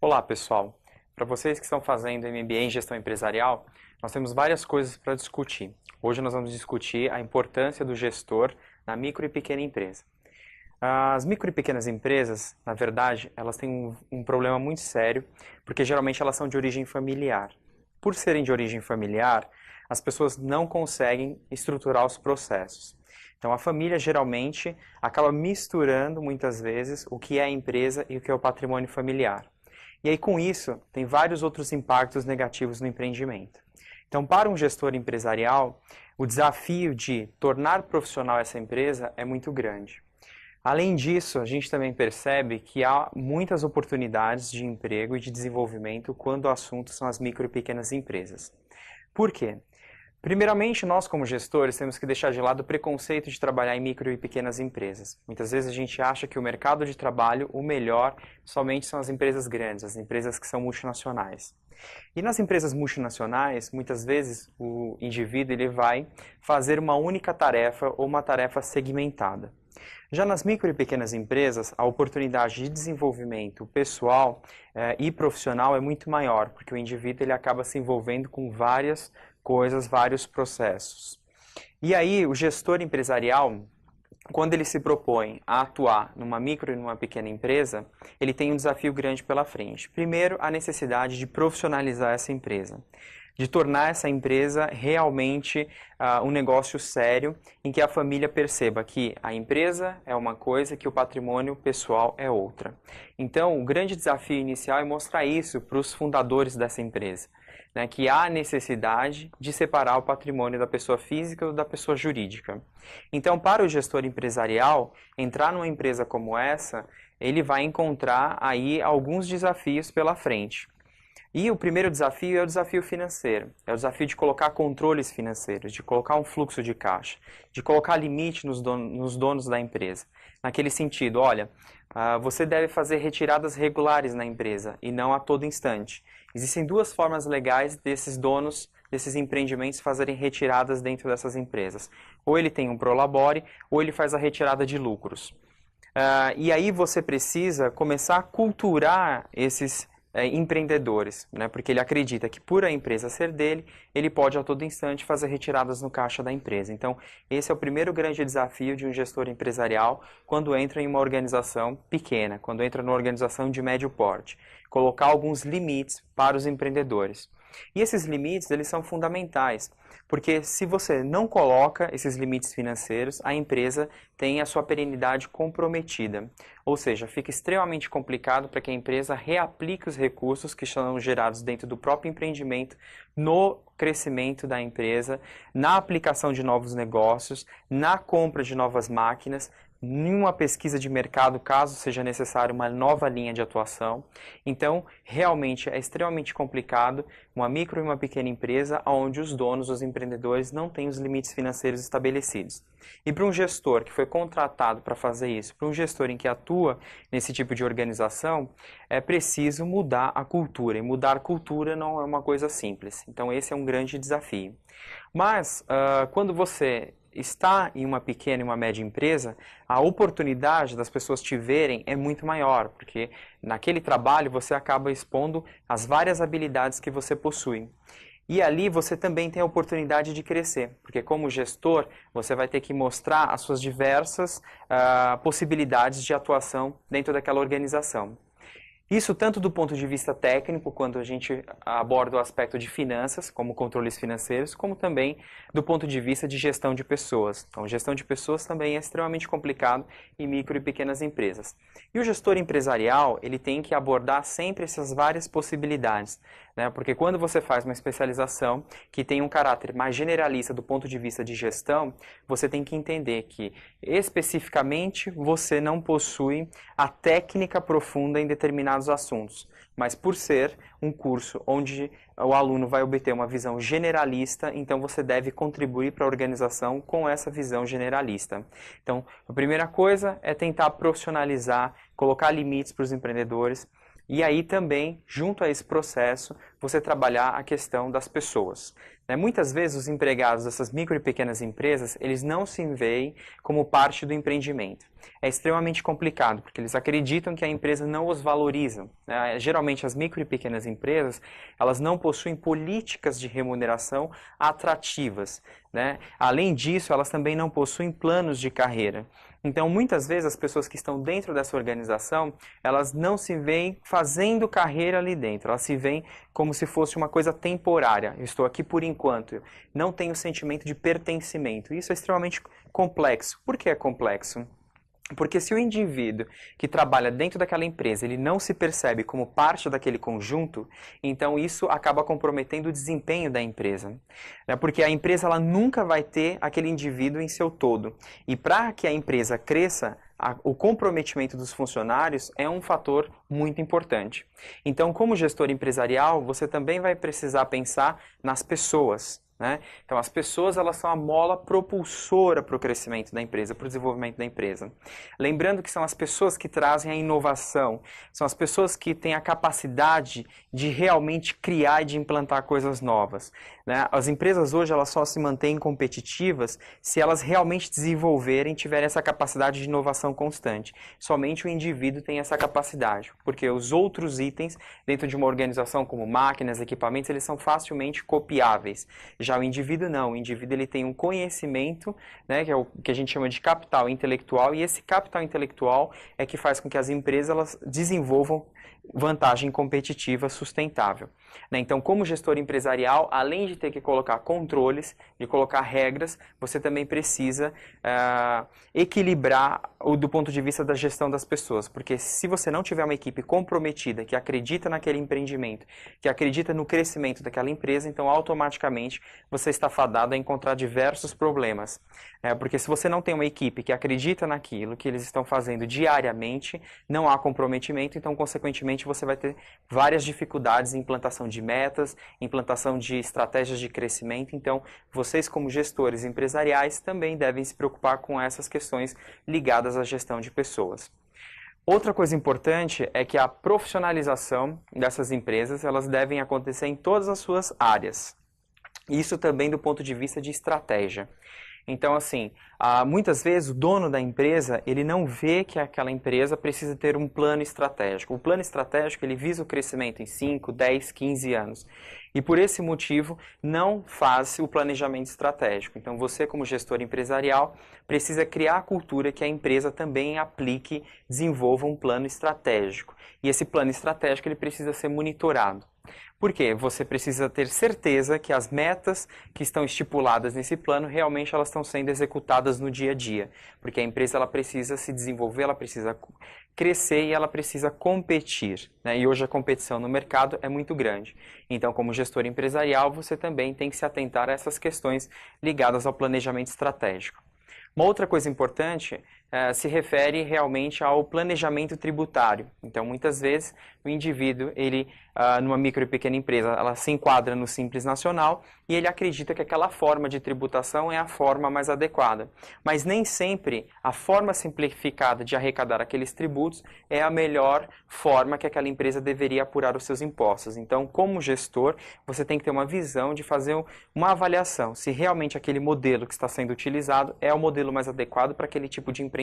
Olá, pessoal. Para vocês que estão fazendo MBA em Gestão Empresarial, nós temos várias coisas para discutir. Hoje nós vamos discutir a importância do gestor na micro e pequena empresa. As micro e pequenas empresas, na verdade, elas têm um problema muito sério, porque geralmente elas são de origem familiar. Por serem de origem familiar, as pessoas não conseguem estruturar os processos. Então a família geralmente acaba misturando muitas vezes o que é a empresa e o que é o patrimônio familiar. E aí, com isso, tem vários outros impactos negativos no empreendimento. Então, para um gestor empresarial, o desafio de tornar profissional essa empresa é muito grande. Além disso, a gente também percebe que há muitas oportunidades de emprego e de desenvolvimento quando o assunto são as micro e pequenas empresas. Por quê? Primeiramente, nós como gestores temos que deixar de lado o preconceito de trabalhar em micro e pequenas empresas. Muitas vezes a gente acha que o mercado de trabalho, o melhor, somente são as empresas grandes, as empresas que são multinacionais. E nas empresas multinacionais, muitas vezes o indivíduo ele vai fazer uma única tarefa ou uma tarefa segmentada. Já nas micro e pequenas empresas, a oportunidade de desenvolvimento pessoal e profissional é muito maior, porque o indivíduo ele acaba se envolvendo com várias coisas, vários processos. E aí, o gestor empresarial, quando ele se propõe a atuar numa micro e numa pequena empresa, ele tem um desafio grande pela frente. Primeiro, a necessidade de profissionalizar essa empresa, de tornar essa empresa realmente um negócio sério, em que a família perceba que a empresa é uma coisa, que o patrimônio pessoal é outra. Então, o grande desafio inicial é mostrar isso para os fundadores dessa empresa, né, que há necessidade de separar o patrimônio da pessoa física do da pessoa jurídica. Então, para o gestor empresarial, entrar numa empresa como essa, ele vai encontrar aí alguns desafios pela frente. E o primeiro desafio é o desafio financeiro, é o desafio de colocar controles financeiros, de colocar um fluxo de caixa, de colocar limite nos donos da empresa. Naquele sentido, olha, você deve fazer retiradas regulares na empresa e não a todo instante. Existem duas formas legais desses donos, desses empreendimentos fazerem retiradas dentro dessas empresas. Ou ele tem um prolabore, ou ele faz a retirada de lucros. E aí você precisa começar a culturar esses empreendedores, né? Porque ele acredita que por a empresa ser dele, ele pode a todo instante fazer retiradas no caixa da empresa. Então, esse é o primeiro grande desafio de um gestor empresarial quando entra em uma organização pequena, quando entra numa organização de médio porte. Colocar alguns limites para os empreendedores. E esses limites, eles são fundamentais, porque se você não coloca esses limites financeiros, a empresa tem a sua perenidade comprometida. Ou seja, fica extremamente complicado para que a empresa reaplique os recursos que são gerados dentro do próprio empreendimento no crescimento da empresa, na aplicação de novos negócios, na compra de novas máquinas, nenhuma pesquisa de mercado, caso seja necessário uma nova linha de atuação. Então, realmente é extremamente complicado uma micro e uma pequena empresa onde os donos, os empreendedores, não têm os limites financeiros estabelecidos. E para um gestor que foi contratado para fazer isso, para um gestor em que atua nesse tipo de organização, é preciso mudar a cultura. E mudar a cultura não é uma coisa simples. Então, esse é um grande desafio. Mas, quando você está em uma pequena e uma média empresa, a oportunidade das pessoas te verem é muito maior, porque naquele trabalho você acaba expondo as várias habilidades que você possui. E ali você também tem a oportunidade de crescer, porque como gestor você vai ter que mostrar as suas diversas possibilidades de atuação dentro daquela organização. Isso tanto do ponto de vista técnico, quando a gente aborda o aspecto de finanças, como controles financeiros, como também do ponto de vista de gestão de pessoas. Então, gestão de pessoas também é extremamente complicado em micro e pequenas empresas. E o gestor empresarial, ele tem que abordar sempre essas várias possibilidades, né? Porque quando você faz uma especialização que tem um caráter mais generalista do ponto de vista de gestão, você tem que entender que, especificamente, você não possui a técnica profunda em determinados assuntos, mas por ser um curso onde o aluno vai obter uma visão generalista, então você deve contribuir para a organização com essa visão generalista. Então, a primeira coisa é tentar profissionalizar, colocar limites para os empreendedores, e aí também, junto a esse processo, você trabalhar a questão das pessoas. né? Muitas vezes os empregados dessas micro e pequenas empresas, eles não se veem como parte do empreendimento. É extremamente complicado, porque eles acreditam que a empresa não os valoriza, né? Geralmente as micro e pequenas empresas, elas não possuem políticas de remuneração atrativas, né? Além disso, elas também não possuem planos de carreira. Então, muitas vezes, as pessoas que estão dentro dessa organização, elas não se veem fazendo carreira ali dentro. Elas se veem como se fosse uma coisa temporária. Eu estou aqui por enquanto. Não tenho sentimento de pertencimento. Isso é extremamente complexo. Por que é complexo? Porque se o indivíduo que trabalha dentro daquela empresa, ele não se percebe como parte daquele conjunto, então isso acaba comprometendo o desempenho da empresa, né? Porque a empresa ela nunca vai ter aquele indivíduo em seu todo. E para que a empresa cresça, o comprometimento dos funcionários é um fator muito importante. Então, como gestor empresarial, você também vai precisar pensar nas pessoas, né? Então, as pessoas elas são a mola propulsora para o crescimento da empresa, para o desenvolvimento da empresa. Lembrando que são as pessoas que trazem a inovação, são as pessoas que têm a capacidade de realmente criar e de implantar coisas novas, né? As empresas hoje elas só se mantêm competitivas se elas realmente desenvolverem, tiverem essa capacidade de inovação constante. Somente o indivíduo tem essa capacidade, porque os outros itens dentro de uma organização como máquinas, equipamentos, eles são facilmente copiáveis. Já o indivíduo não, o indivíduo ele tem um conhecimento, né, que é o que a gente chama de capital intelectual, e esse capital intelectual é que faz com que as empresas elas desenvolvam vantagem competitiva sustentável, né? Então, como gestor empresarial, além de ter que colocar controles, de colocar regras, você também precisa equilibrar do ponto de vista da gestão das pessoas, porque se você não tiver uma equipe comprometida, que acredita naquele empreendimento, que acredita no crescimento daquela empresa, então automaticamente você está fadado a encontrar diversos problemas, porque se você não tem uma equipe que acredita naquilo que eles estão fazendo diariamente, não há comprometimento, então consequentemente você vai ter várias dificuldades em implantação de metas, implantação de estratégias de crescimento. Então, vocês como gestores empresariais também devem se preocupar com essas questões ligadas à gestão de pessoas. Outra coisa importante é que a profissionalização dessas empresas, elas devem acontecer em todas as suas áreas. Isso também do ponto de vista de estratégia. Então, assim, muitas vezes o dono da empresa, ele não vê que aquela empresa precisa ter um plano estratégico. O plano estratégico, ele visa o crescimento em 5, 10, 15 anos. E por esse motivo, não faz o planejamento estratégico. Então, você como gestor empresarial, precisa criar a cultura que a empresa também aplique, desenvolva um plano estratégico. E esse plano estratégico, ele precisa ser monitorado. Por quê? Você precisa ter certeza que as metas que estão estipuladas nesse plano, realmente elas estão sendo executadas no dia a dia. Porque a empresa ela precisa se desenvolver, ela precisa crescer e ela precisa competir, né? E hoje a competição no mercado é muito grande. Então, como gestor empresarial, você também tem que se atentar a essas questões ligadas ao planejamento estratégico. Uma outra coisa importante se refere realmente ao planejamento tributário. Então, muitas vezes, o indivíduo, ele, numa micro e pequena empresa, ela se enquadra no Simples Nacional e ele acredita que aquela forma de tributação é a forma mais adequada. Mas nem sempre a forma simplificada de arrecadar aqueles tributos é a melhor forma que aquela empresa deveria apurar os seus impostos. Então, como gestor, você tem que ter uma visão de fazer uma avaliação se realmente aquele modelo que está sendo utilizado é o modelo mais adequado para aquele tipo de empreendimento.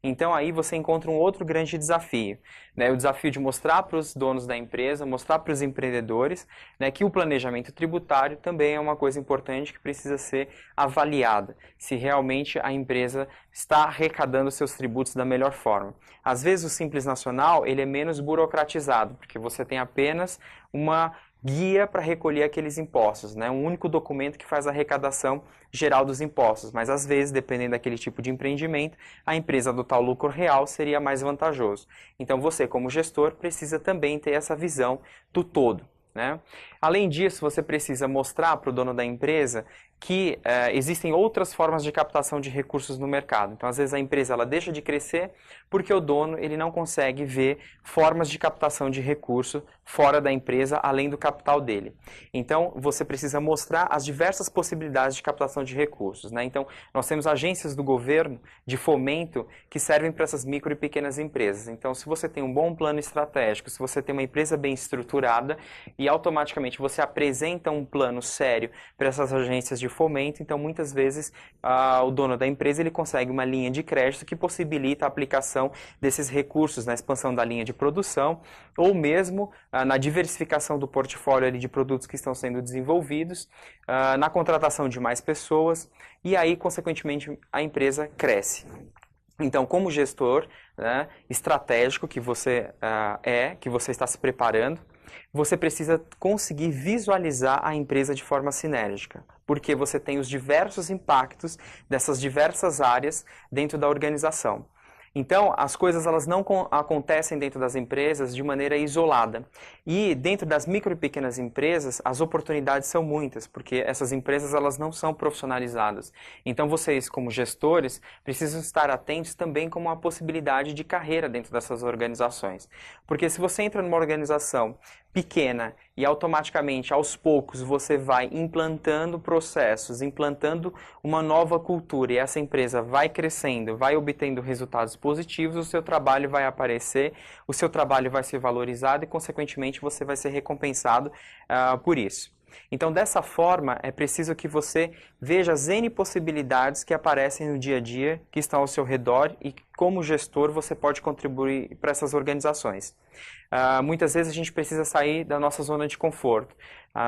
Então aí você encontra um outro grande desafio, né? O desafio de mostrar para os donos da empresa, mostrar para os empreendedores, né, que o planejamento tributário também é uma coisa importante que precisa ser avaliada, se realmente a empresa está arrecadando seus tributos da melhor forma. Às vezes o Simples Nacional ele é menos burocratizado, porque você tem apenas uma guia para recolher aqueles impostos, né? Um único documento que faz a arrecadação geral dos impostos, mas às vezes, dependendo daquele tipo de empreendimento, a empresa adotar o lucro real seria mais vantajoso. Então você, como gestor, precisa também ter essa visão do todo, né? Além disso, você precisa mostrar para o dono da empresa que existem outras formas de captação de recursos no mercado. Então, às vezes, a empresa ela deixa de crescer porque o dono ele não consegue ver formas de captação de recurso fora da empresa, além do capital dele. Então, você precisa mostrar as diversas possibilidades de captação de recursos, né? Então, nós temos agências do governo de fomento que servem para essas micro e pequenas empresas. Então, se você tem um bom plano estratégico, se você tem uma empresa bem estruturada e automaticamente você apresenta um plano sério para essas agências de fomento, então muitas vezes o dono da empresa ele consegue uma linha de crédito que possibilita a aplicação desses recursos na expansão da linha de produção ou mesmo na diversificação do portfólio ali de produtos que estão sendo desenvolvidos, na contratação de mais pessoas e aí, consequentemente, a empresa cresce. Então, como gestor, né, estratégico que você que você está se preparando, você precisa conseguir visualizar a empresa de forma sinérgica, porque você tem os diversos impactos dessas diversas áreas dentro da organização. Então, as coisas elas não acontecem dentro das empresas de maneira isolada. E dentro das micro e pequenas empresas, as oportunidades são muitas, porque essas empresas elas não são profissionalizadas. Então, vocês, como gestores, precisam estar atentos também com a possibilidade de carreira dentro dessas organizações. Porque se você entra numa organização pequena e automaticamente, aos poucos, você vai implantando processos, implantando uma nova cultura e essa empresa vai crescendo, vai obtendo resultados positivos, o seu trabalho vai aparecer, o seu trabalho vai ser valorizado e, consequentemente, você vai ser recompensado por isso. Então, dessa forma, é preciso que você veja as N possibilidades que aparecem no dia a dia, que estão ao seu redor e como gestor você pode contribuir para essas organizações. Muitas vezes a gente precisa sair da nossa zona de conforto.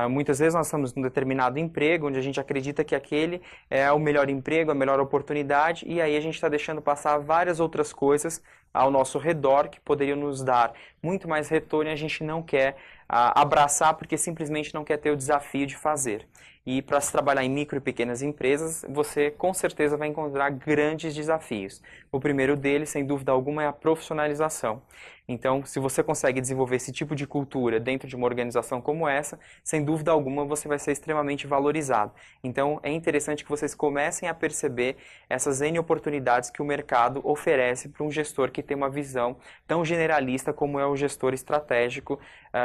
Muitas vezes nós estamos num determinado emprego, onde a gente acredita que aquele é o melhor emprego, a melhor oportunidade, e aí a gente está deixando passar várias outras coisas ao nosso redor que poderiam nos dar muito mais retorno e a gente não quer abraçar porque simplesmente não quer ter o desafio de fazer. E para se trabalhar em micro e pequenas empresas, você com certeza vai encontrar grandes desafios. O primeiro deles, sem dúvida alguma, é a profissionalização. Então, se você consegue desenvolver esse tipo de cultura dentro de uma organização como essa, sem dúvida alguma você vai ser extremamente valorizado. Então, é interessante que vocês comecem a perceber essas N oportunidades que o mercado oferece para um gestor que tem uma visão tão generalista como é o gestor estratégico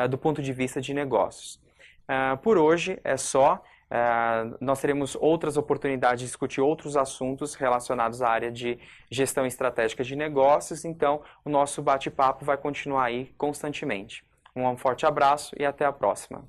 do ponto de vista de negócios. Por hoje é só. Nós teremos outras oportunidades de discutir outros assuntos relacionados à área de gestão estratégica de negócios, então o nosso bate-papo vai continuar aí constantemente. Um forte abraço e até a próxima.